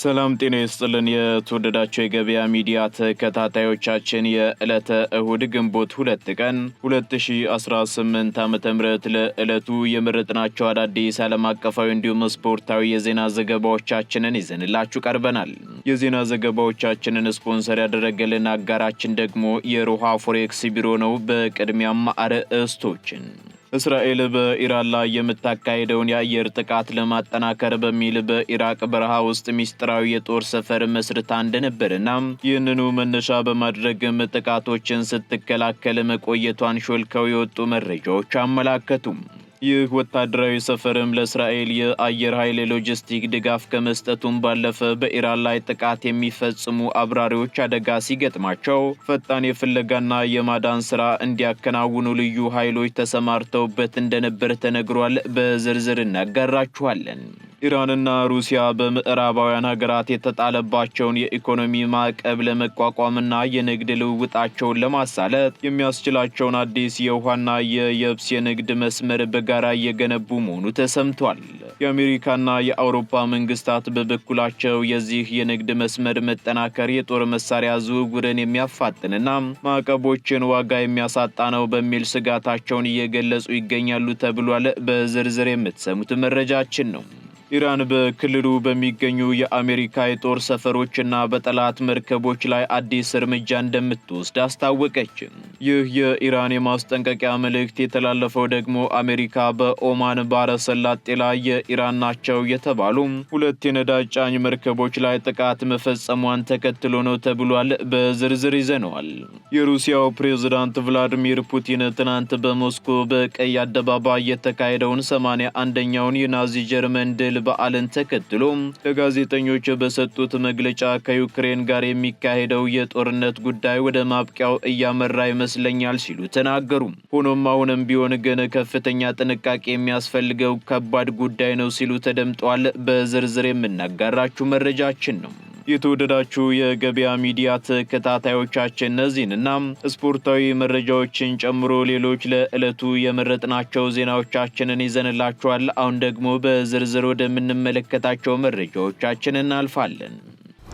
ሰላም ጤና ይስጥልን የተወደዳችሁ የገበያ ሚዲያ ተከታታዮቻችን የዕለተ እሁድ ግንቦት 2 ቀን 2018 ዓ.ም ለዕለቱ የመረጥናቸው አዳዲስ ዓለም አቀፋዊ እንዲሁም ስፖርታዊ የዜና ዘገባዎቻችንን ይዘንላችሁ ቀርበናል። የዜና ዘገባዎቻችንን ስፖንሰር ያደረገልን አጋራችን ደግሞ የሮሃ ፎሬክስ ቢሮ ነው። በቅድሚያም አርዕስቶችን እስራኤል በኢራን ላይ የምታካሄደውን የአየር ጥቃት ለማጠናከር በሚል በኢራቅ በረሃ ውስጥ ሚስጥራዊ የጦር ሰፈር መስርታ እንደነበርና ይህንኑ መነሻ በማድረግም ጥቃቶችን ስትከላከል መቆየቷን ሾልከው የወጡ መረጃዎች አመላከቱ። ይህ ወታደራዊ ሰፈርም ለእስራኤል የአየር ኃይል ሎጂስቲክ ድጋፍ ከመስጠቱም ባለፈ በኢራን ላይ ጥቃት የሚፈጽሙ አብራሪዎች አደጋ ሲገጥማቸው ፈጣን የፍለጋና የማዳን ስራ እንዲያከናውኑ ልዩ ኃይሎች ተሰማርተውበት እንደነበር ተነግሯል። በዝርዝር እናጋራችኋለን። ኢራንና ሩሲያ በምዕራባውያን ሀገራት የተጣለባቸውን የኢኮኖሚ ማዕቀብ ለመቋቋምና የንግድ ልውውጣቸውን ለማሳለጥ የሚያስችላቸውን አዲስ የውሃና የየብስ የንግድ መስመር በጋራ እየገነቡ መሆኑ ተሰምቷል። የአሜሪካና የአውሮፓ መንግስታት በበኩላቸው የዚህ የንግድ መስመር መጠናከር የጦር መሳሪያ ዝውውርን የሚያፋጥንና ማዕቀቦችን ዋጋ የሚያሳጣ ነው በሚል ስጋታቸውን እየገለጹ ይገኛሉ ተብሏል። በዝርዝር የምትሰሙት መረጃችን ነው። ኢራን በክልሉ በሚገኙ የአሜሪካ የጦር ሰፈሮችና በጠላት መርከቦች ላይ አዲስ እርምጃ እንደምትወስድ አስታወቀች። ይህ የኢራን የማስጠንቀቂያ መልእክት የተላለፈው ደግሞ አሜሪካ በኦማን ባህረ ሰላጤ ላይ የኢራን ናቸው የተባሉ ሁለት የነዳጅ ጫኝ መርከቦች ላይ ጥቃት መፈጸሟን ተከትሎ ነው ተብሏል። በዝርዝር ይዘነዋል። የሩሲያው ፕሬዝዳንት ቭላዲሚር ፑቲን ትናንት በሞስኮ በቀይ አደባባይ የተካሄደውን 81ኛውን የናዚ ጀርመን ድል በዓልን ተከትሎ ለጋዜጠኞች በሰጡት መግለጫ ከዩክሬን ጋር የሚካሄደው የጦርነት ጉዳይ ወደ ማብቂያው እያመራ ይመስለኛል ሲሉ ተናገሩ። ሆኖም አሁንም ቢሆን ግን ከፍተኛ ጥንቃቄ የሚያስፈልገው ከባድ ጉዳይ ነው ሲሉ ተደምጠዋል። በዝርዝር የምናጋራችሁ መረጃችን ነው። የተወደዳችሁ የገበያ ሚዲያ ተከታታዮቻችን እነዚህንና ስፖርታዊ መረጃዎችን ጨምሮ ሌሎች ለዕለቱ የመረጥናቸው ዜናዎቻችንን ይዘንላችኋል። አሁን ደግሞ በዝርዝር ወደምንመለከታቸው መረጃዎቻችን እናልፋለን።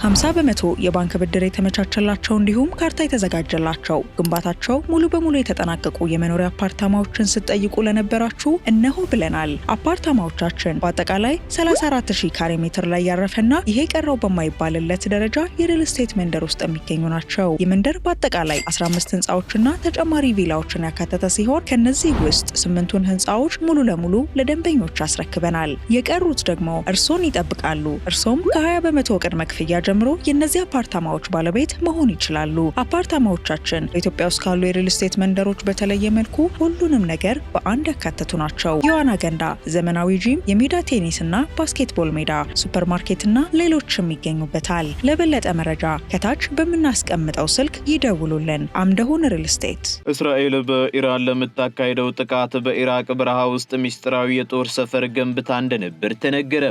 50% የባንክ ብድር የተመቻቸላቸው እንዲሁም ካርታ የተዘጋጀላቸው ግንባታቸው ሙሉ በሙሉ የተጠናቀቁ የመኖሪያ አፓርታማዎችን ስትጠይቁ ለነበራችሁ እነሆ ብለናል። አፓርታማዎቻችን በአጠቃላይ 34000 ካሬ ሜትር ላይ ያረፈና ይሄ ቀረው በማይባልለት ደረጃ የሪል ስቴት መንደር ውስጥ የሚገኙ ናቸው። የመንደር በአጠቃላይ 15 ህንጻዎችና ተጨማሪ ቪላዎችን ያካተተ ሲሆን ከነዚህ ውስጥ 8ቱን ህንጻዎች ሙሉ ለሙሉ ለደንበኞች አስረክበናል። የቀሩት ደግሞ እርሶን ይጠብቃሉ። እርሶም ከ20% ቅድመ ክፍያ ጀምሮ የነዚህ አፓርታማዎች ባለቤት መሆን ይችላሉ። አፓርታማዎቻችን በኢትዮጵያ ውስጥ ካሉ የሪል ስቴት መንደሮች በተለየ መልኩ ሁሉንም ነገር በአንድ ያካተቱ ናቸው። የዋና ገንዳ፣ ዘመናዊ ጂም፣ የሜዳ ቴኒስና ባስኬትቦል ሜዳ፣ ሱፐርማርኬትና ሌሎችም ይገኙበታል። ለበለጠ መረጃ ከታች በምናስቀምጠው ስልክ ይደውሉልን። አምደሁን ሪል ስቴት። እስራኤል በኢራን ለምታካሄደው ጥቃት በኢራቅ በረሃ ውስጥ ሚስጥራዊ የጦር ሰፈር ገንብታ እንደነበር ተነገረ።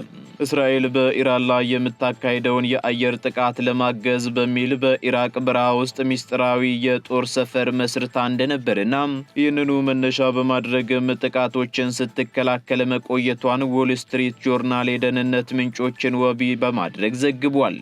እስራኤል በኢራን ላይ የምታካሄደውን የአየር ጥቃት ለማገዝ በሚል በኢራቅ በረሃ ውስጥ ሚስጥራዊ የጦር ሰፈር መስርታ እንደነበርና ይህንኑ መነሻ በማድረግም ጥቃቶችን ስትከላከል መቆየቷን ዎል ስትሪት ጆርናል የደህንነት ምንጮችን ወቢ በማድረግ ዘግቧል።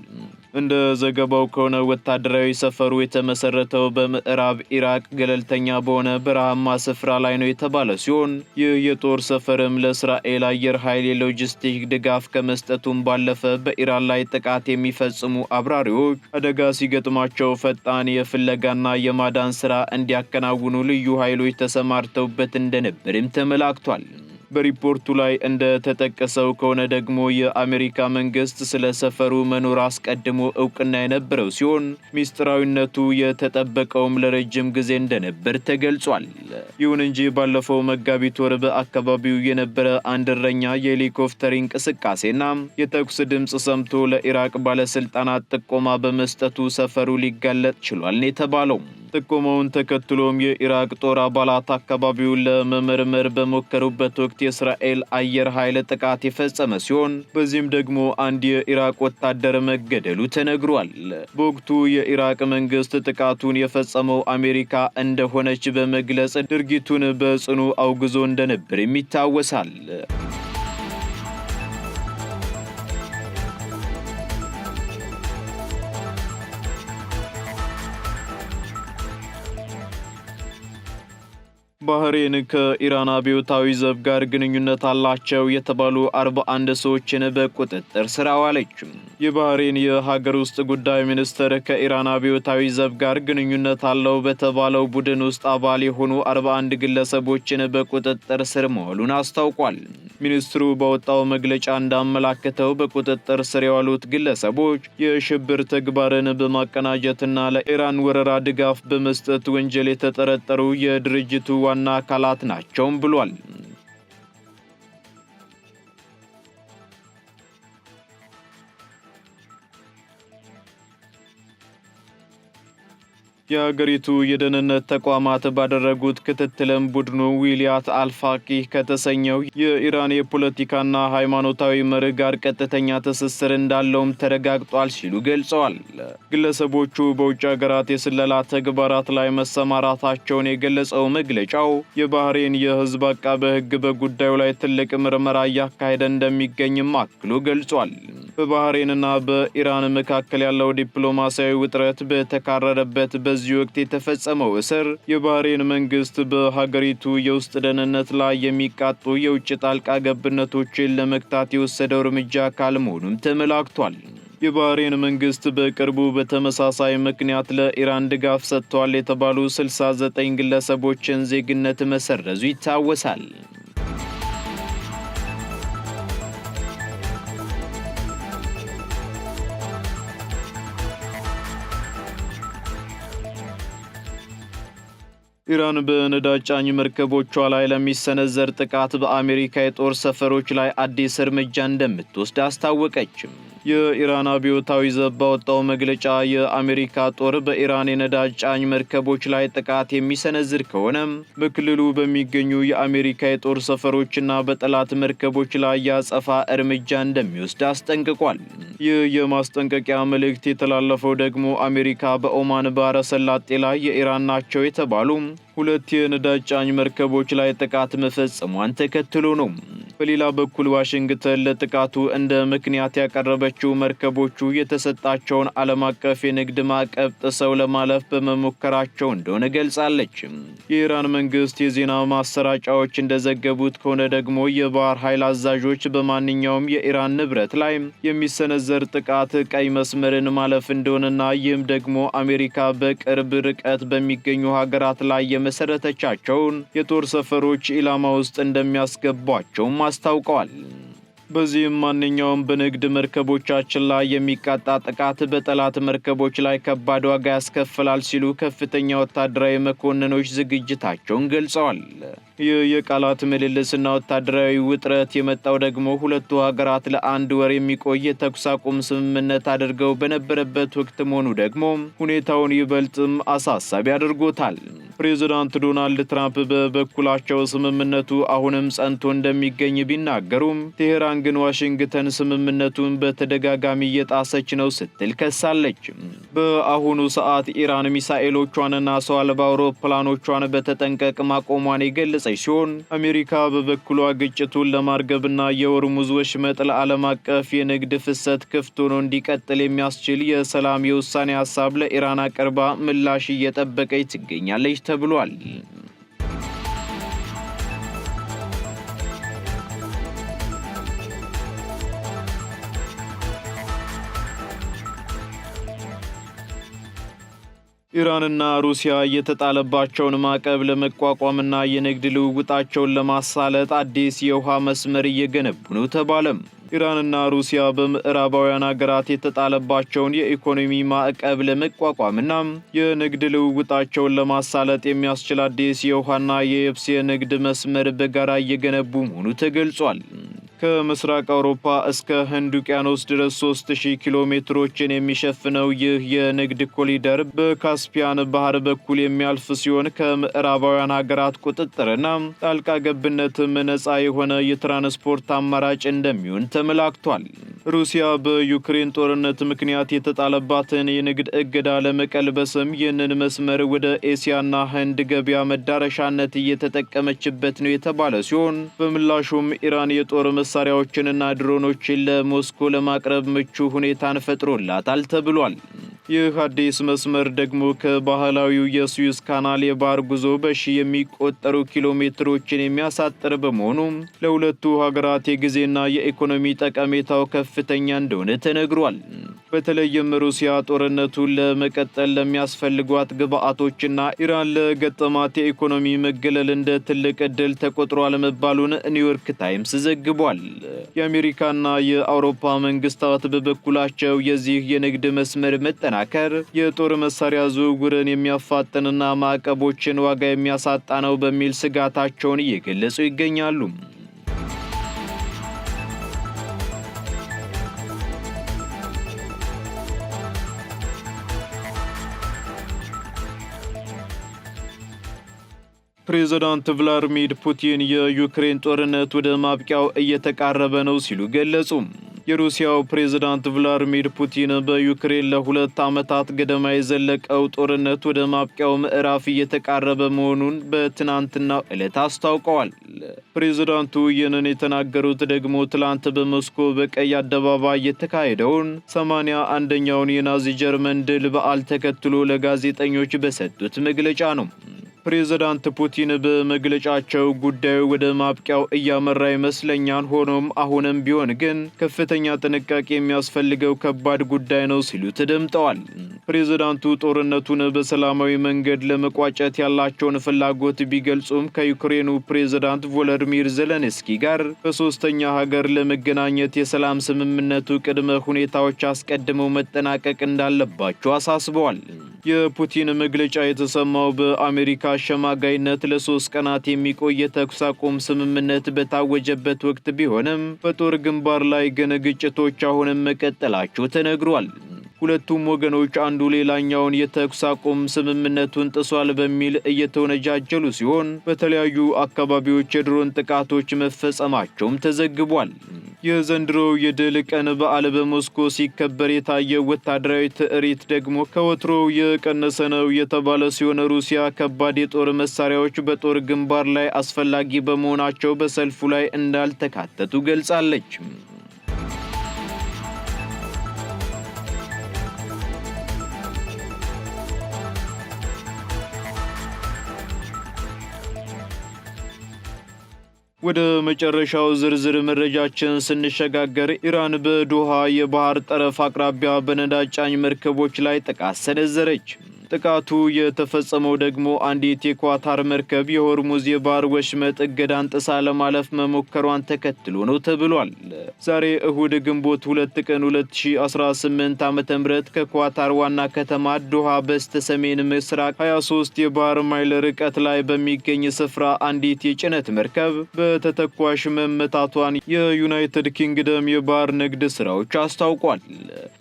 እንደ ዘገባው ከሆነ ወታደራዊ ሰፈሩ የተመሰረተው በምዕራብ ኢራቅ ገለልተኛ በሆነ በረሃማ ስፍራ ላይ ነው የተባለ ሲሆን ይህ የጦር ሰፈርም ለእስራኤል አየር ኃይል የሎጂስቲክ ድጋፍ ከመስጠቱም ባለፈ በኢራን ላይ ጥቃት የሚፈጽሙ አብራሪዎች አደጋ ሲገጥማቸው ፈጣን የፍለጋና የማዳን ስራ እንዲያከናውኑ ልዩ ኃይሎች ተሰማርተውበት እንደነበርም ተመላክቷል። በሪፖርቱ ላይ እንደተጠቀሰው ከሆነ ደግሞ የአሜሪካ መንግስት ስለ ሰፈሩ መኖር አስቀድሞ እውቅና የነበረው ሲሆን ሚስጥራዊነቱ የተጠበቀውም ለረጅም ጊዜ እንደነበር ተገልጿል። ይሁን እንጂ ባለፈው መጋቢት ወር በአካባቢው የነበረ አንድ እረኛ የሄሊኮፕተር እንቅስቃሴና የተኩስ ድምጽ ሰምቶ ለኢራቅ ባለስልጣናት ጥቆማ በመስጠቱ ሰፈሩ ሊጋለጥ ችሏል ነው የተባለው። ጥቆማውን ተከትሎም የኢራቅ ጦር አባላት አካባቢውን ለመመርመር በሞከሩበት ወቅት የእስራኤል አየር ኃይል ጥቃት የፈጸመ ሲሆን በዚህም ደግሞ አንድ የኢራቅ ወታደር መገደሉ ተነግሯል። በወቅቱ የኢራቅ መንግስት ጥቃቱን የፈጸመው አሜሪካ እንደሆነች በመግለጽ ድርጊቱን በጽኑ አውግዞ እንደነበር ይታወሳል። ባህሬን ከኢራን አብዮታዊ ዘብ ጋር ግንኙነት አላቸው የተባሉ 41 ሰዎችን በቁጥጥር ስር አዋለች። የባህሬን የሀገር ውስጥ ጉዳይ ሚኒስትር ከኢራን አብዮታዊ ዘብ ጋር ግንኙነት አለው በተባለው ቡድን ውስጥ አባል የሆኑ 41 ግለሰቦችን በቁጥጥር ስር መዋሉን አስታውቋል። ሚኒስትሩ በወጣው መግለጫ እንዳመላከተው በቁጥጥር ስር የዋሉት ግለሰቦች የሽብር ተግባርን በማቀናጀትና ለኢራን ወረራ ድጋፍ በመስጠት ወንጀል የተጠረጠሩ የድርጅቱ ዋና አካላት ናቸውም ብሏል። የሀገሪቱ የደህንነት ተቋማት ባደረጉት ክትትልም ቡድኑ ዊሊያት አልፋቂህ ከተሰኘው የኢራን የፖለቲካና ሃይማኖታዊ መርህ ጋር ቀጥተኛ ትስስር እንዳለውም ተረጋግጧል ሲሉ ገልጸዋል። ግለሰቦቹ በውጭ ሀገራት የስለላ ተግባራት ላይ መሰማራታቸውን የገለጸው መግለጫው የባህሬን የህዝብ አቃቤ ሕግ በጉዳዩ ላይ ትልቅ ምርመራ እያካሄደ እንደሚገኝም አክሎ ገልጿል። በባህሬንና በኢራን መካከል ያለው ዲፕሎማሲያዊ ውጥረት በተካረረበት በዚህ ወቅት የተፈጸመው እስር የባህሬን መንግስት በሀገሪቱ የውስጥ ደህንነት ላይ የሚቃጡ የውጭ ጣልቃ ገብነቶችን ለመግታት የወሰደው እርምጃ አካል መሆኑም ተመላክቷል። የባህሬን መንግስት በቅርቡ በተመሳሳይ ምክንያት ለኢራን ድጋፍ ሰጥቷል የተባሉ 69 ግለሰቦችን ዜግነት መሰረዙ ይታወሳል። ኢራን በነዳጅ ጫኝ መርከቦቿ ላይ ለሚሰነዘር ጥቃት በአሜሪካ የጦር ሰፈሮች ላይ አዲስ እርምጃ እንደምትወስድ አስታወቀችም። የኢራን አብዮታዊ ዘብ ባወጣው መግለጫ የአሜሪካ ጦር በኢራን የነዳጅ ጫኝ መርከቦች ላይ ጥቃት የሚሰነዝር ከሆነ በክልሉ በሚገኙ የአሜሪካ የጦር ሰፈሮችና በጠላት መርከቦች ላይ ያጸፋ እርምጃ እንደሚወስድ አስጠንቅቋል። ይህ የማስጠንቀቂያ መልእክት የተላለፈው ደግሞ አሜሪካ በኦማን ባህረ ሰላጤ ላይ የኢራን ናቸው የተባሉ 2 የነዳጅ ጫኝ መርከቦች ላይ ጥቃት መፈጸሟን ተከትሎ ነው። በሌላ በኩል ዋሽንግተን ለጥቃቱ እንደ ምክንያት ያቀረበችው መርከቦቹ የተሰጣቸውን ዓለም አቀፍ የንግድ ማዕቀብ ጥሰው ለማለፍ በመሞከራቸው እንደሆነ ገልጻለች። የኢራን መንግስት የዜና ማሰራጫዎች እንደዘገቡት ከሆነ ደግሞ የባህር ኃይል አዛዦች በማንኛውም የኢራን ንብረት ላይ የሚሰነዘር ጥቃት ቀይ መስመርን ማለፍ እንደሆነና ይህም ደግሞ አሜሪካ በቅርብ ርቀት በሚገኙ ሀገራት ላይ የመሰረተቻቸውን የጦር ሰፈሮች ኢላማ ውስጥ እንደሚያስገቧቸውም አስታውቀዋል። በዚህም ማንኛውም በንግድ መርከቦቻችን ላይ የሚቃጣ ጥቃት በጠላት መርከቦች ላይ ከባድ ዋጋ ያስከፍላል ሲሉ ከፍተኛ ወታደራዊ መኮንኖች ዝግጅታቸውን ገልጸዋል። ይህ የቃላት ምልልስና ወታደራዊ ውጥረት የመጣው ደግሞ ሁለቱ ሀገራት ለ1 ወር የሚቆይ የተኩስ አቁም ስምምነት አድርገው በነበረበት ወቅት መሆኑ ደግሞ ሁኔታውን ይበልጥም አሳሳቢ አድርጎታል። ፕሬዝዳንት ዶናልድ ትራምፕ በበኩላቸው ስምምነቱ አሁንም ጸንቶ እንደሚገኝ ቢናገሩም ቴሄራን ግን ዋሽንግተን ስምምነቱን በተደጋጋሚ እየጣሰች ነው ስትል ከሳለች። በአሁኑ ሰዓት ኢራን ሚሳኤሎቿንና ሰው አልባ አውሮፕላኖቿን በተጠንቀቅ ማቆሟን የገለጸች ሲሆን አሜሪካ በበኩሏ ግጭቱን ለማርገብና የሆርሙዝ ወሽመጥ ለዓለም አቀፍ የንግድ ፍሰት ክፍት ሆኖ እንዲቀጥል የሚያስችል የሰላም የውሳኔ ሀሳብ ለኢራን አቅርባ ምላሽ እየጠበቀች ትገኛለች ተብሏል። ኢራንና ሩሲያ የተጣለባቸውን ማዕቀብ ለመቋቋምና የንግድ ልውውጣቸውን ለማሳለጥ አዲስ የውሃ መስመር እየገነቡ ነው ተባለም። ኢራንና ሩሲያ በምዕራባውያን ሀገራት የተጣለባቸውን የኢኮኖሚ ማዕቀብ ለመቋቋምና የንግድ ልውውጣቸውን ለማሳለጥ የሚያስችል አዲስ የውሃና የየብስ የንግድ መስመር በጋራ እየገነቡ መሆኑ ተገልጿል። ከምስራቅ አውሮፓ እስከ ህንድ ውቅያኖስ ድረስ 3000 ኪሎ ሜትሮችን የሚሸፍነው ይህ የንግድ ኮሪደር በካስፒያን ባህር በኩል የሚያልፍ ሲሆን ከምዕራባውያን ሀገራት ቁጥጥርና ጣልቃ ገብነትም ነፃ የሆነ የትራንስፖርት አማራጭ እንደሚሆን ተመላክቷል። ሩሲያ በዩክሬን ጦርነት ምክንያት የተጣለባትን የንግድ እገዳ ለመቀልበስም ይህንን መስመር ወደ ኤሲያና ህንድ ገበያ መዳረሻነት እየተጠቀመችበት ነው የተባለ ሲሆን በምላሹም ኢራን የጦር መሳሪያዎችንና ድሮኖችን ለሞስኮ ለማቅረብ ምቹ ሁኔታን ፈጥሮላታል ተብሏል። ይህ አዲስ መስመር ደግሞ ከባህላዊው የሱዌዝ ካናል የባህር ጉዞ በሺ የሚቆጠሩ ኪሎ ሜትሮችን የሚያሳጥር በመሆኑ ለሁለቱ ሀገራት የጊዜና የኢኮኖሚ ጠቀሜታው ከፍተኛ እንደሆነ ተነግሯል። በተለይም ሩሲያ ጦርነቱን ለመቀጠል ለሚያስፈልጓት ግብአቶችና ኢራን ለገጠማት የኢኮኖሚ መገለል እንደ ትልቅ ዕድል ተቆጥሯል መባሉን ኒውዮርክ ታይምስ ዘግቧል። የአሜሪካና የአውሮፓ መንግስታት በበኩላቸው የዚህ የንግድ መስመር መጠናከር የጦር መሳሪያ ዝውውርን የሚያፋጥንና ማዕቀቦችን ዋጋ የሚያሳጣ ነው በሚል ስጋታቸውን እየገለጹ ይገኛሉ። ፕሬዝዳንት ቭላድሚር ፑቲን የዩክሬን ጦርነት ወደ ማብቂያው እየተቃረበ ነው ሲሉ ገለጹ። የሩሲያው ፕሬዝዳንት ቭላድሚር ፑቲን በዩክሬን ለሁለት ዓመታት ገደማ የዘለቀው ጦርነት ወደ ማብቂያው ምዕራፍ እየተቃረበ መሆኑን በትናንትናው ዕለት አስታውቀዋል። ፕሬዝዳንቱ ይህንን የተናገሩት ደግሞ ትላንት በሞስኮ በቀይ አደባባይ የተካሄደውን 81ኛውን የናዚ ጀርመን ድል በዓል ተከትሎ ለጋዜጠኞች በሰጡት መግለጫ ነው። ፕሬዝዳንት ፑቲን በመግለጫቸው ጉዳዩ ወደ ማብቂያው እያመራ ይመስለኛል፣ ሆኖም አሁንም ቢሆን ግን ከፍተኛ ጥንቃቄ የሚያስፈልገው ከባድ ጉዳይ ነው ሲሉ ተደምጠዋል። ፕሬዝዳንቱ ጦርነቱን በሰላማዊ መንገድ ለመቋጨት ያላቸውን ፍላጎት ቢገልጹም ከዩክሬኑ ፕሬዝዳንት ቮሎዲሚር ዜሌንስኪ ጋር በሶስተኛ ሀገር ለመገናኘት የሰላም ስምምነቱ ቅድመ ሁኔታዎች አስቀድመው መጠናቀቅ እንዳለባቸው አሳስበዋል። የፑቲን መግለጫ የተሰማው በአሜሪካ አሸማጋይነት ለ3 ቀናት የሚቆይ የተኩስ አቁም ስምምነት በታወጀበት ወቅት ቢሆንም በጦር ግንባር ላይ ግን ግጭቶች አሁንም መቀጠላቸው ተነግሯል። ሁለቱም ወገኖች አንዱ ሌላኛውን የተኩስ አቁም ስምምነቱን ጥሷል በሚል እየተወነጃጀሉ ሲሆን በተለያዩ አካባቢዎች የድሮን ጥቃቶች መፈጸማቸውም ተዘግቧል። የዘንድሮው የድል ቀን በዓል በሞስኮ ሲከበር የታየው ወታደራዊ ትርኢት ደግሞ ከወትሮው የቀነሰ ነው የተባለ ሲሆን ሩሲያ ከባድ የጦር መሳሪያዎች በጦር ግንባር ላይ አስፈላጊ በመሆናቸው በሰልፉ ላይ እንዳልተካተቱ ገልጻለች። ወደ መጨረሻው ዝርዝር መረጃችን ስንሸጋገር ኢራን በዶሃ የባህር ጠረፍ አቅራቢያ በነዳጅ ጫኝ መርከቦች ላይ ጥቃት ሰነዘረች። ጥቃቱ የተፈጸመው ደግሞ አንዲት የኳታር መርከብ የሆርሙዝ የባህር ወሽመጥ እገዳን ጥሳ ለማለፍ መሞከሯን ተከትሎ ነው ተብሏል። ዛሬ እሁድ ግንቦት 2 ቀን 2018 ዓ.ም ከኳታር ዋና ከተማ ዶሃ በስተ ሰሜን ምስራቅ 23 የባህር ማይል ርቀት ላይ በሚገኝ ስፍራ አንዲት የጭነት መርከብ በተተኳሽ መመታቷን የዩናይትድ ኪንግደም የባህር ንግድ ስራዎች አስታውቋል።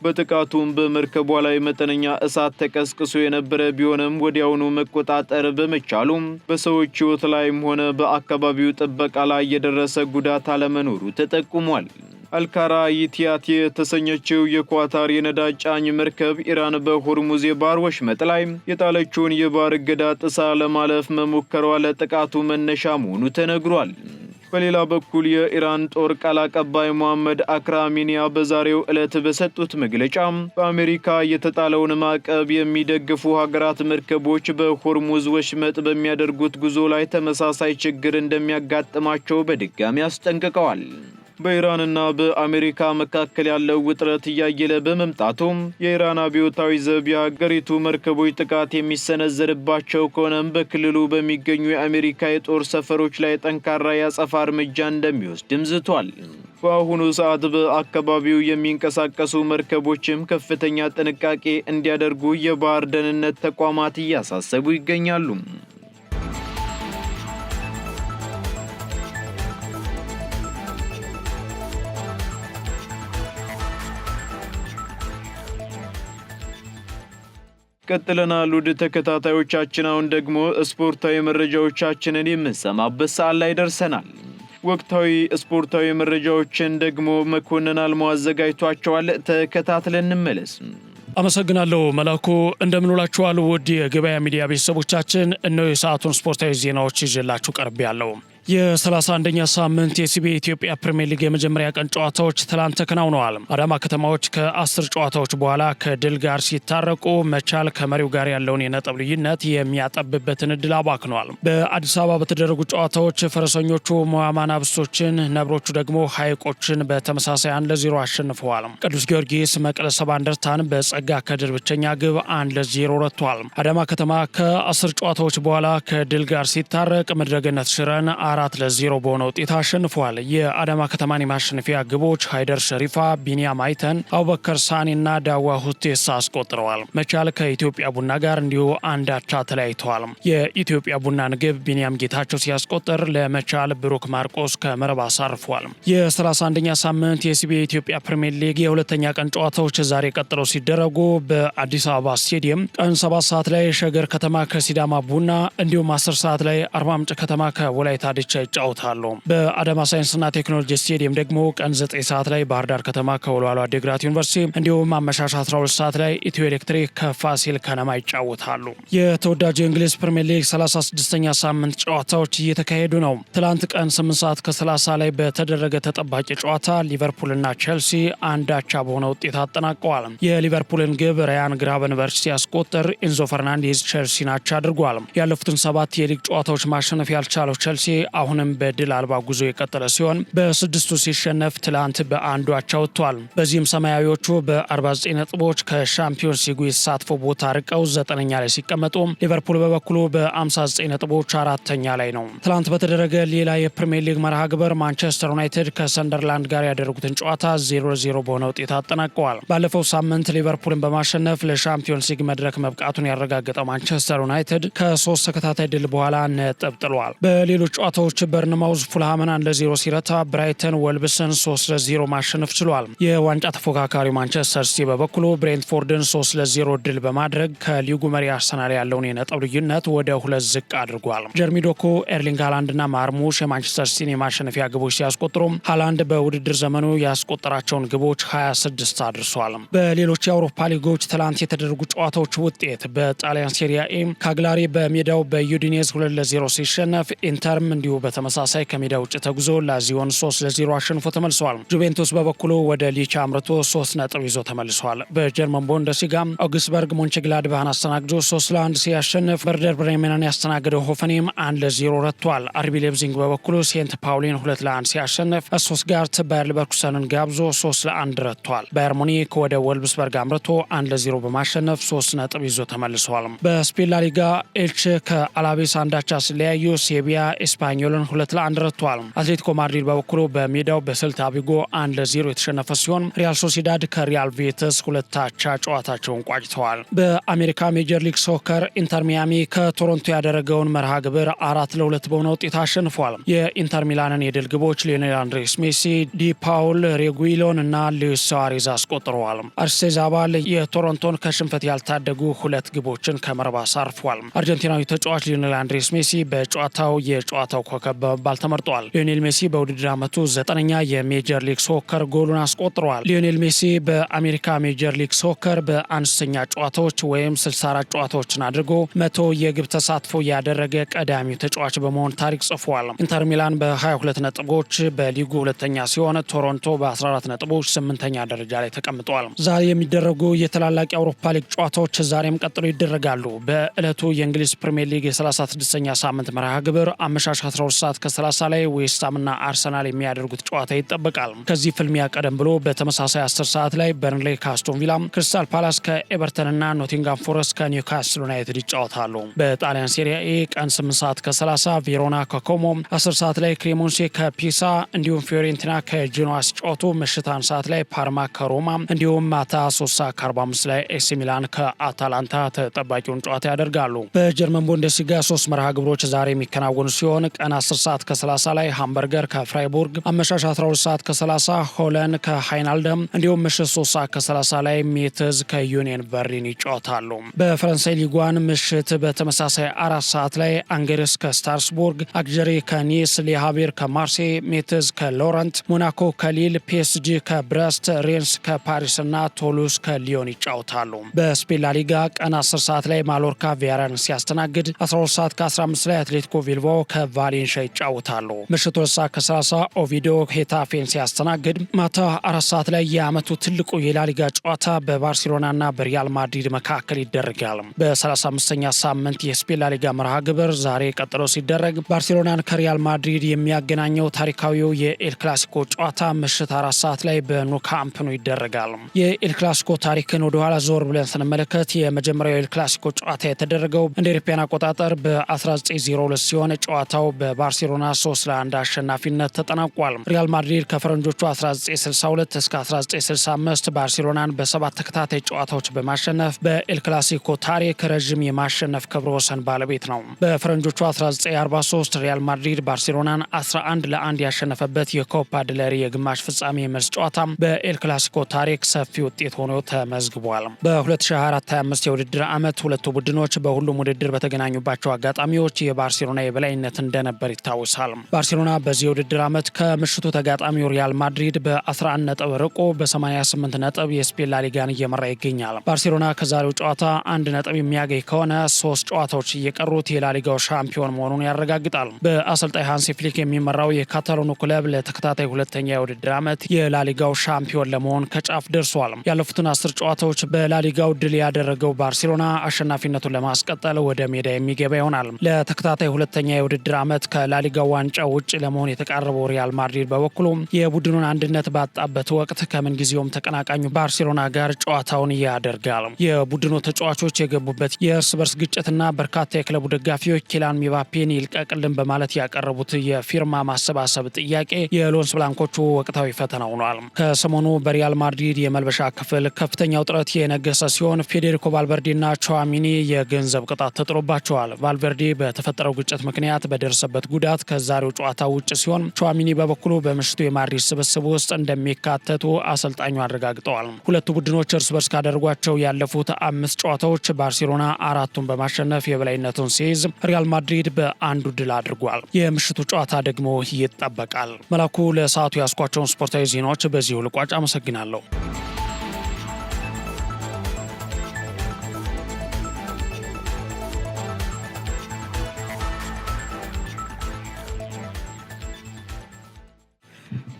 በጥቃቱም በመርከቧ ላይ መጠነኛ እሳት ተቀስቅሶ የነበረ ቢሆንም ወዲያውኑ መቆጣጠር በመቻሉም በሰዎች ሕይወት ላይም ሆነ በአካባቢው ጥበቃ ላይ የደረሰ ጉዳት አለመኖሩ ተጠቁሟል። አልካራ ይቲያት የተሰኘችው የኳታር የነዳጅ ጫኝ መርከብ ኢራን በሆርሙዝ የባህር ወሽመጥ ላይ የጣለችውን የባህር እገዳ ጥሳ ለማለፍ መሞከሯ ለጥቃቱ መነሻ መሆኑ ተነግሯል። በሌላ በኩል የኢራን ጦር ቃል አቀባይ መሐመድ አክራሚኒያ በዛሬው ዕለት በሰጡት መግለጫ በአሜሪካ የተጣለውን ማዕቀብ የሚደግፉ ሀገራት መርከቦች በሆርሙዝ ወሽመጥ በሚያደርጉት ጉዞ ላይ ተመሳሳይ ችግር እንደሚያጋጥማቸው በድጋሚ አስጠንቅቀዋል። በኢራንና በአሜሪካ መካከል ያለው ውጥረት እያየለ በመምጣቱም የኢራን አብዮታዊ ዘብ የሀገሪቱ መርከቦች ጥቃት የሚሰነዘርባቸው ከሆነም በክልሉ በሚገኙ የአሜሪካ የጦር ሰፈሮች ላይ ጠንካራ የአጸፋ እርምጃ እንደሚወስድም ዝቷል። በአሁኑ ሰዓት በአካባቢው የሚንቀሳቀሱ መርከቦችም ከፍተኛ ጥንቃቄ እንዲያደርጉ የባህር ደህንነት ተቋማት እያሳሰቡ ይገኛሉ። ቀጥለናል። ውድ ተከታታዮቻችን አሁን ደግሞ ስፖርታዊ መረጃዎቻችንን የምንሰማበት ሰዓት ላይ ደርሰናል። ወቅታዊ ስፖርታዊ መረጃዎችን ደግሞ መኮንን አልማው አዘጋጅቷቸዋል። ተከታትለን እንመለስ። አመሰግናለሁ መላኩ። እንደምንውላችኋል ውድ የገበያ ሚዲያ ቤተሰቦቻችን፣ እነሆ የሰዓቱን ስፖርታዊ ዜናዎች ይዤላችሁ ቀርቤያለሁ። የ31ኛ ሳምንት የሲቢኤ ኢትዮጵያ ፕሪሚየር ሊግ የመጀመሪያ ቀን ጨዋታዎች ትላንት ተከናውነዋል። አዳማ ከተማዎች ከ10 ጨዋታዎች በኋላ ከድል ጋር ሲታረቁ መቻል ከመሪው ጋር ያለውን የነጥብ ልዩነት የሚያጠብበትን እድል አባክኗል። በአዲስ አበባ በተደረጉ ጨዋታዎች ፈረሰኞቹ ሞያማን አብስቶችን፣ ነብሮቹ ደግሞ ሐይቆችን በተመሳሳይ 1-0 አሸንፈዋል። ቅዱስ ጊዮርጊስ መቀለ ሰባ እንደርታን በጸጋ ከድር ብቸኛ ግብ 1-0 ረቷል። አዳማ ከተማ ከ10 ጨዋታዎች በኋላ ከድል ጋር ሲታረቅ ምድረገነት ሽረን 4-0 በሆነ ውጤት አሸንፏል። የአዳማ ከተማን የማሸነፊያ ግቦች ሃይደር ሸሪፋ፣ ቢኒያም አይተን፣ አቡበከር ሳኒና ዳዋ ሁቴሳ አስቆጥረዋል። መቻል ከኢትዮጵያ ቡና ጋር እንዲሁ አንድ አቻ ተለያይተዋል። የኢትዮጵያ ቡናን ግብ ቢኒያም ጌታቸው ሲያስቆጥር ለመቻል ብሩክ ማርቆስ ከመረብ አሳርፏል። የ31ኛ ሳምንት የሲቢኤ ኢትዮጵያ ፕሪሚየር ሊግ የሁለተኛ ቀን ጨዋታዎች ዛሬ ቀጥለው ሲደረጉ በአዲስ አበባ ስቴዲየም ቀን 7 ሰዓት ላይ ሸገር ከተማ ከሲዳማ ቡና እንዲሁም 10 ሰዓት ላይ አርባ ምንጭ ከተማ ከወላይታ ዲቻ ይጫወታሉ። በአዳማ ሳይንስና ቴክኖሎጂ ስቴዲየም ደግሞ ቀን 9 ሰዓት ላይ ባህር ዳር ከተማ ከወልዋሎ ዓዲግራት ዩኒቨርሲቲ እንዲሁም አመሻሽ 12 ሰዓት ላይ ኢትዮ ኤሌክትሪክ ከፋሲል ከነማ ይጫወታሉ። የተወዳጁ የእንግሊዝ ፕሪሚየር ሊግ 36ኛ ሳምንት ጨዋታዎች እየተካሄዱ ነው። ትላንት ቀን 8 ሰዓት ከ30 ላይ በተደረገ ተጠባቂ ጨዋታ ሊቨርፑልና ቼልሲ አንድ አቻ በሆነ ውጤት አጠናቀዋል። የሊቨርፑልን ግብ ራያን ግራቨንበርች ሲያስቆጥር ኢንዞ ፈርናንዴዝ ቼልሲን አቻ አድርጓል። ያለፉትን 7 የሊግ ጨዋታዎች ማሸነፍ ያልቻለው ቼልሲ አሁንም በድል አልባ ጉዞ የቀጠለ ሲሆን በ6ቱ ሲሸነፍ ትላንት በአንዱ አቻ ወጥቷል። በዚህም ሰማያዊዎቹ በ49 ነጥቦች ከሻምፒዮንስ ሊጉ የተሳትፎ ቦታ ርቀው 9ኛ ላይ ሲቀመጡ ሊቨርፑል በበኩሉ በ59 ነጥቦች 4ኛ ላይ ነው። ትላንት በተደረገ ሌላ የፕሪሚየር ሊግ መርሃ ግብር ማንቸስተር ዩናይትድ ከሰንደርላንድ ጋር ያደረጉትን ጨዋታ 0-0 በሆነ ውጤት አጠናቀዋል። ባለፈው ሳምንት ሊቨርፑልን በማሸነፍ ለሻምፒዮንስ ሊግ መድረክ መብቃቱን ያረጋገጠው ማንቸስተር ዩናይትድ ከ3 ተከታታይ ድል በኋላ ነጥብ ጥሏል። በሌሎች ጨዋታዎች በርንማውዝ ፉልሃምን 1-0 ሲረታ ብራይተን ወልብስን 3-0 ማሸነፍ ችሏል። የዋንጫ ተፎካካሪ ማንቸስተር ሲቲ በበኩሉ ብሬንትፎርድን 3-0 ድል በማድረግ ከሊጉ መሪ አርሰናል ያለውን የነጥብ ልዩነት ወደ 2 ዝቅ አድርጓል። ጀርሚ ዶኩ፣ ኤርሊንግ ሃላንድና ማርሙሽ የማንቸስተር ሲቲን የማሸነፊያ ግቦች ሲያስቆጥሩ ሃላንድ በውድድር ዘመኑ ያስቆጠራቸውን ግቦች 26 አድርሷል። በሌሎች የአውሮፓ ሊጎች ትላንት የተደረጉ ጨዋታዎች ውጤት በጣሊያን ሴሪያ ኤ ካግላሪ በሜዳው በዩዲኔዝ 2-0 ሲሸነፍ ኢንተርም እንዲሁ በተመሳሳይ ከሜዳ ውጭ ተጉዞ ላዚዮን 3-0 አሸንፎ ተመልሷል። ጁቬንቱስ በበኩሉ ወደ ሊቻ አምርቶ 3 ነጥብ ይዞ ተመልሷል። በጀርመን ቡንደስሊጋ አውግስበርግ ሞንቸግላድባህን አስተናግዶ 3-1 ሲያሸንፍ ቨርደር ብሬሜንን ያስተናገደው ሆፈኔም 1-0 ረቷል። አርቢ ሌፕዚንግ በበኩሉ ሴንት ፓውሊን 2-1 ሲያሸንፍ ስቱትጋርት ባየር ሊቨርኩሰንን ጋብዞ 3-1 ረቷል። ባየር ሙኒክ ወደ ወልብስበርግ አምርቶ 1-0 በማሸነፍ 3 ነጥብ ይዞ ተመልሷል። በስፔን ላሊጋ ኤልቼ ከአላቤስ አንዳቻ ሲለያዩ ሴቪያ ኤስፓኞልን 2-1 ረቷል። አትሌቲኮ ማድሪድ በበኩሉ በሜዳው በሴልታ ቪጎ 1-0 የተሸነፈ ሲሆን ሪያል ሶሲዳድ ከሪያል ቬትስ 2 አቻ ጨዋታቸውን ቋጭተዋል። በአሜሪካ ሜጀር ሊግ ሶከር ኢንተር ሚያሚ ከቶሮንቶ ያደረገውን መርሃ ግብር 4-2 በሆነ ውጤት አሸንፏል። የኢንተር ሚላንን የድል ግቦች ሊዮኔል አንድሬስ ሜሲ፣ ዲ ፓውል ሬጉይሎን እና ሉዊስ ሱዋሬዝ አስቆጥረዋል። አርሴዝ አባል የቶሮንቶን ከሽንፈት ያልታደጉ 2 ግቦችን ከመረብ አሳርፏል። አርጀንቲናዊ ተጫዋች ሊዮኔል አንድሬስ ሜሲ በጨዋታው የጨዋታው ኮከብ በመባል ተመርጧል። ሊዮኔል ሜሲ በውድድር ዓመቱ 9ኛ የሜጀር ሊግ ሶከር ጎሉን አስቆጥሯል። ሊዮኔል ሜሲ በአሜሪካ ሜጀር ሊግ ሶከር በአነስተኛ ጨዋታዎች ወይም 64 ጨዋታዎችን አድርጎ 100 የግብ ተሳትፎ ያደረገ ቀዳሚው ተጫዋች በመሆን ታሪክ ጽፏል። ኢንተር ሚላን በ22 ነጥቦች በሊጉ 2ኛ ሲሆን ቶሮንቶ በ14 ነጥቦች 8ኛ ደረጃ ላይ ተቀምጧል። ዛሬ የሚደረጉ የታላላቅ የአውሮፓ ሊግ ጨዋታዎች ዛሬም ቀጥሎ ይደረጋሉ። በዕለቱ የእንግሊዝ ፕሪሚየር ሊግ የ36ኛ ሳምንት መርሃ ግብር አመሻሽ 12 ሰዓት ከ30 ላይ ዌስትሃምና አርሰናል የሚያደርጉት ጨዋታ ይጠበቃል። ከዚህ ፍልሚያ ቀደም ብሎ በተመሳሳይ 10 ሰዓት ላይ በርንሌይ ከአስቶን ቪላ፣ ክሪስታል ፓላስ ከኤቨርተንና ኖቲንጋም ፎረስት ከኒውካስል ዩናይትድ ይጫወታሉ። በጣሊያን ሴሪያ ኤ ቀን 8 ሰዓት ከ30 ቬሮና ከኮሞ፣ 10 ሰዓት ላይ ክሬሞንሴ ከፒሳ እንዲሁም ፊዮሬንቲና ከጄኖዋ ሲጫወቱ ምሽት 1 ሰዓት ላይ ፓርማ ከሮማ እንዲሁም ማታ 3 ሰዓት ከ45 ላይ ኤሲ ሚላን ከአታላንታ ተጠባቂውን ጨዋታ ያደርጋሉ። በጀርመን ቡንደስሊጋ 3 መርሃ ግብሮች ዛሬ የሚከናወኑ ሲሆን ቀን 10 ሰዓት ከ30 ላይ ሃምበርገር ከፍራይቡርግ፣ አመሻሽ 12 ሰዓት ከ30 ሆለን ከሃይናልደም እንዲሁም ምሽት 3 ሰዓት ከ30 ላይ ሜትዝ ከዩኒየን በርሊን ይጫወታሉ። በፈረንሳይ ሊጓን ምሽት በተመሳሳይ 4 ሰዓት ላይ አንገርስ ከስታርስቡርግ፣ አግጀሬ ከኒስ፣ ሌሃቬር ከማርሴይ፣ ሜትዝ ከሎረንት፣ ሞናኮ ከሊል፣ ፒኤስጂ ከብረስት፣ ሬንስ ከፓሪስ እና ቶሉስ ከሊዮን ይጫወታሉ። በስፔን ላሊጋ ቀን 10 ሰዓት ላይ ማሎርካ ቪያሪያልን ሲያስተናግድ 12 ሰዓት ከ15 ላይ አትሌቲኮ ቢልባኦ ከቫሌ ቫሌንሻ ይጫወታሉ። ምሽቱ 2:30 ኦቪዲዮ ሄታፌን ሲያስተናግድ ማታ 4 ሰዓት ላይ የዓመቱ ትልቁ የላሊጋ ጨዋታ በባርሴሎናና በሪያል ማድሪድ መካከል ይደረጋል። በ35ኛ ሳምንት የስፔን ላሊጋ መርሃ ግብር ዛሬ ቀጥሎ ሲደረግ ባርሴሎናን ከሪያል ማድሪድ የሚያገናኘው ታሪካዊው የኤል ክላሲኮ ጨዋታ ምሽት 4 ሰዓት ላይ በኑ ካምፕ ኑ ይደረጋል። የኤል ክላሲኮ ታሪክን ወደ ኋላ ዞር ብለን ስንመለከት የመጀመሪያው የኤል ክላሲኮ ጨዋታ የተደረገው እንደ አውሮፓውያን አቆጣጠር በ1902 ሲሆን ጨዋታው በባርሴሎና 3-1 አሸናፊነት ተጠናቋል። ሪያል ማድሪድ ከፈረንጆቹ 1962 እስከ 1965 ባርሴሎናን በ7 ተከታታይ ጨዋታዎች በማሸነፍ በኤል ክላሲኮ ታሪክ ረዥም የማሸነፍ ክብረ ወሰን ባለቤት ነው። በፈረንጆቹ 1943 ሪያል ማድሪድ ባርሴሎናን 11-1 ያሸነፈበት የኮፓ ድለሪ የግማሽ ፍጻሜ የመልስ ጨዋታ በኤል ክላሲኮ ታሪክ ሰፊ ውጤት ሆኖ ተመዝግቧል። በ2024-25 የውድድር ዓመት ሁለቱ ቡድኖች በሁሉም ውድድር በተገናኙባቸው አጋጣሚዎች የባርሴሎና የበላይነት እንደነበር ይታወሳል። ባርሴሎና በዚህ የውድድር ዓመት ከምሽቱ ተጋጣሚው ሪያል ማድሪድ በ11 ነጥብ ርቆ በ88 ነጥብ የስፔን ላሊጋን እየመራ ይገኛል። ባርሴሎና ከዛሬው ጨዋታ 1 ነጥብ የሚያገኝ ከሆነ 3 ጨዋታዎች እየቀሩት የላሊጋው ሻምፒዮን መሆኑን ያረጋግጣል። በአሰልጣኝ ሃንሲ ፍሊክ የሚመራው የካታሎኑ ክለብ ለተከታታይ ሁለተኛ የውድድር ዓመት የላሊጋው ሻምፒዮን ለመሆን ከጫፍ ደርሷል። ያለፉትን 10 ጨዋታዎች በላሊጋው ድል ያደረገው ባርሴሎና አሸናፊነቱን ለማስቀጠል ወደ ሜዳ የሚገባ ይሆናል። ለተከታታይ ሁለተኛ የውድድር ዓመት ከላሊጋው ዋንጫ ውጭ ለመሆን የተቃረበው ሪያል ማድሪድ በበኩሉ የቡድኑን አንድነት ባጣበት ወቅት ከምንጊዜውም ተቀናቃኙ ባርሴሎና ጋር ጨዋታውን ያደርጋል። የቡድኑ ተጫዋቾች የገቡበት የእርስ በርስ ግጭትና በርካታ የክለቡ ደጋፊዎች ኪሊያን ምባፔን ይልቀቅልን በማለት ያቀረቡት የፊርማ ማሰባሰብ ጥያቄ የሎስ ብላንኮቹ ወቅታዊ ፈተና ሆኗል። ከሰሞኑ በሪያል ማድሪድ የመልበሻ ክፍል ከፍተኛ ውጥረት የነገሰ ሲሆን ፌዴሪኮ ቫልቨርዴና ቹዋሚኒ የገንዘብ ቅጣት ተጥሎባቸዋል። ቫልቨርዴ በተፈጠረው ግጭት ምክንያት በደረሰበት ጉዳት ከዛሬው ጨዋታ ውጭ ሲሆን ቹዋሚኒ በበኩሉ በምሽቱ የማድሪድ ስብስብ ውስጥ እንደሚካተቱ አሰልጣኙ አረጋግጠዋል። ሁለቱ ቡድኖች እርስ በርስ ካደረጓቸው ያለፉት 5 ጨዋታዎች ባርሴሎና 4ቱን በማሸነፍ የበላይነቱን ሲይዝ ሪያል ማድሪድ በአንዱ ድል አድርጓል። የምሽቱ ጨዋታ ደግሞ ይጠበቃል። መላኩ ለሰዓቱ ያስኳቸውን ስፖርታዊ ዜናዎች በዚሁ ልቋጭ። አመሰግናለሁ።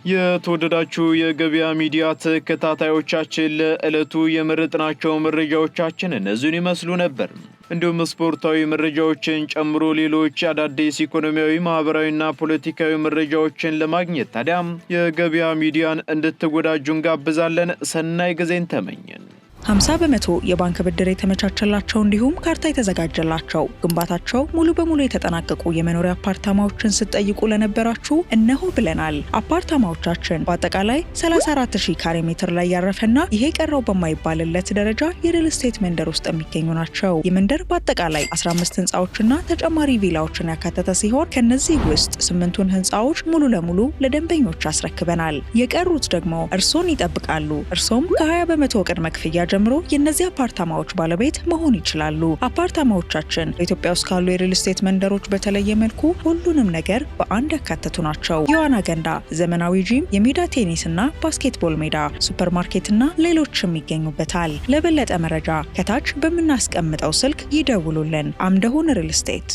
የተወደዳችሁ የገበያ ሚዲያ ተከታታዮቻችን ለዕለቱ የመረጥናቸው መረጃዎቻችን እነዚህን ይመስሉ ነበር። እንዲሁም ስፖርታዊ መረጃዎችን ጨምሮ ሌሎች አዳዲስ ኢኮኖሚያዊ፣ ማህበራዊና ፖለቲካዊ መረጃዎችን ለማግኘት ታዲያም የገበያ ሚዲያን እንድትወዳጁ እንጋብዛለን። ሰናይ ጊዜን ተመኘን። 50 በመቶ የባንክ ብድር የተመቻቸላቸው እንዲሁም ካርታ የተዘጋጀላቸው ግንባታቸው ሙሉ በሙሉ የተጠናቀቁ የመኖሪያ አፓርታማዎችን ስትጠይቁ ለነበራችሁ እነሆ ብለናል። አፓርታማዎቻችን በአጠቃላይ 34000 ካሬ ሜትር ላይ ያረፈና ይሄ ቀረው በማይባልለት ደረጃ የሪል ስቴት መንደር ውስጥ የሚገኙ ናቸው። የመንደር በአጠቃላይ 15 ህንፃዎችና ተጨማሪ ቪላዎችን ያካተተ ሲሆን ከነዚህ ውስጥ 8ቱን ህንፃዎች ሙሉ ለሙሉ ለደንበኞች አስረክበናል። የቀሩት ደግሞ እርሶን ይጠብቃሉ። እርሶም ከ20 በመቶ ቅድመ ክፍያ ጀምሮ የነዚህ አፓርታማዎች ባለቤት መሆን ይችላሉ። አፓርታማዎቻችን በኢትዮጵያ ውስጥ ካሉ የሪል ስቴት መንደሮች በተለየ መልኩ ሁሉንም ነገር በአንድ ያካተቱ ናቸው። የዋና ገንዳ፣ ዘመናዊ ጂም፣ የሜዳ ቴኒስና ባስኬትቦል ሜዳ፣ ሱፐርማርኬትና ሌሎችም ይገኙበታል። ለበለጠ መረጃ ከታች በምናስቀምጠው ስልክ ይደውሉልን። አምደሁን ሪል ስቴት